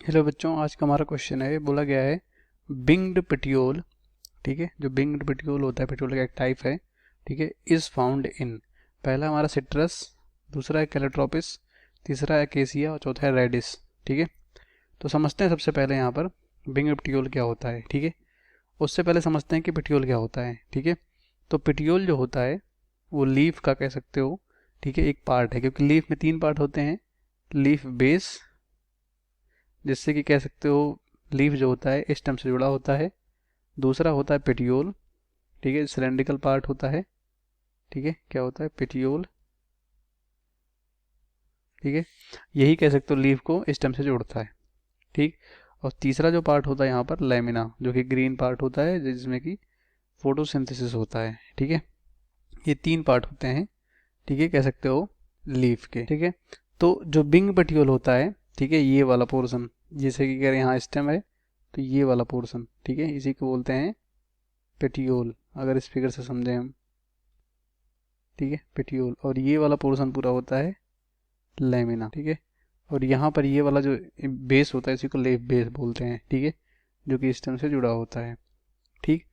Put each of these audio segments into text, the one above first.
Hello बच्चों, आज का हमारा क्वेश्चन है, बोला गया है बिंग्ड पेटियोल। ठीक है, जो बिंग्ड पेटियोल होता है पेटियोल का एक टाइप है। ठीक है, इज फाउंड इन, पहला हमारा सिट्रस, दूसरा है कैलोट्रोपिस, तीसरा है केसिया और चौथा है रेडिस। ठीक है, तो समझते हैं सबसे पहले यहाँ पर बिंग्ड पेटियोल क्या होता है। ठीक है, उससे पहले समझते हैं कि पेटियोल क्या होता है। ठीक है, तो पेटियोल जो होता है वो लीफ का कह सकते हो। ठीक है, एक पार्ट है, क्योंकि लीफ में 3 पार्ट होते हैं। लीफ बेस, जिससे कि कह सकते हो लीफ जो होता है स्टेम से जुड़ा होता है। दूसरा होता है पेटियोल। ठीक है, सिलेंड्रिकल पार्ट होता है। ठीक है, क्या होता है पेटियोल। ठीक है, यही कह सकते हो लीफ को स्टेम से जोड़ता है। ठीक, और तीसरा जो पार्ट होता है यहाँ पर लैमिना, जो कि ग्रीन पार्ट होता है जिसमें कि फोटोसिंथेसिस होता है। ठीक है, ये 3 पार्ट होते हैं। ठीक है, कह सकते हो लीफ के। ठीक है, तो जो बिंग पेटियोल होता है, ठीक है, ये वाला पोर्शन, जैसे कि कह रहे हैं यहाँ स्टेम है तो ये वाला पोर्शन, ठीक है, इसी को बोलते हैं पेटियोल, अगर इस फिगर से समझें हम। ठीक है, पेटियोल, और ये वाला पोर्शन पूरा होता है लैमिना। ठीक है, और यहाँ पर ये वाला जो बेस होता है इसी को लीफ बेस बोलते हैं। ठीक है, जो कि स्टेम से जुड़ा होता है। ठीक,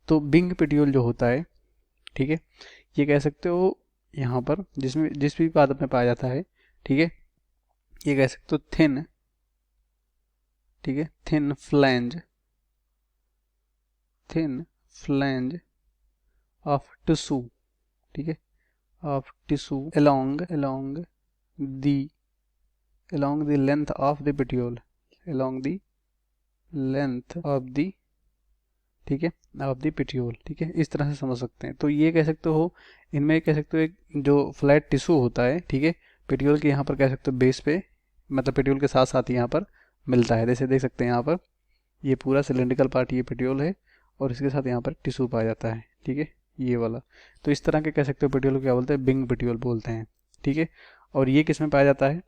तो बिंग पेटियोल जो होता है, ठीक है, ये कह सकते हो यहाँ पर जिसमें जिस भी पादप में पाया जाता है। ठीक है, ये कह सकते हो थिन, ठीक है, thin flange, thin flange of tissue. ठीक है, of tissue along the length of the petiole, along the length of the, ठीक है, ऑफ द पेटियोल। ठीक है, इस तरह से समझ सकते हैं। तो ये कह सकते हो इनमें कह सकते हो एक जो फ्लैट टिश्यू होता है, ठीक है, पेटियोल के यहाँ पर कह सकते हो बेस पे, मतलब पेटियोल के साथ साथ यहाँ पर मिलता है। जैसे देख सकते हैं यहाँ पर ये पूरा सिलेंड्रिकल पार्ट ये पेटियोल है और इसके साथ यहाँ पर टिश्यू पाया जाता है। ठीक है, ये वाला, तो इस तरह के कह सकते हो पेटियोल को क्या बोलते हैं, बिंग पेटियोल बोलते हैं। ठीक है, और ये किस में पाया जाता है,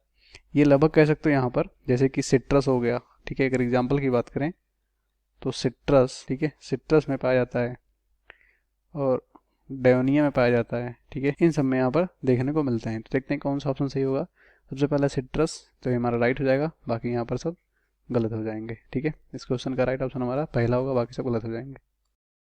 ये लगभग कह सकते हो यहाँ पर जैसे कि सिट्रस हो गया। ठीक है, अगर एग्जाम्पल की बात करें तो सिट्रस, ठीक है, सिट्रस में पाया जाता है और डायोनिया में पाया जाता है। ठीक है, इन सब में यहाँ पर देखने को मिलते हैं। तो देखते हैं कौन सा ऑप्शन सही होगा। सबसे पहला सिट्रस, तो ये हमारा राइट हो जाएगा, बाकी यहाँ पर सब गलत हो जाएंगे। ठीक है, इस क्वेश्चन का राइट ऑप्शन हमारा पहला होगा, बाकी सब गलत हो जाएंगे।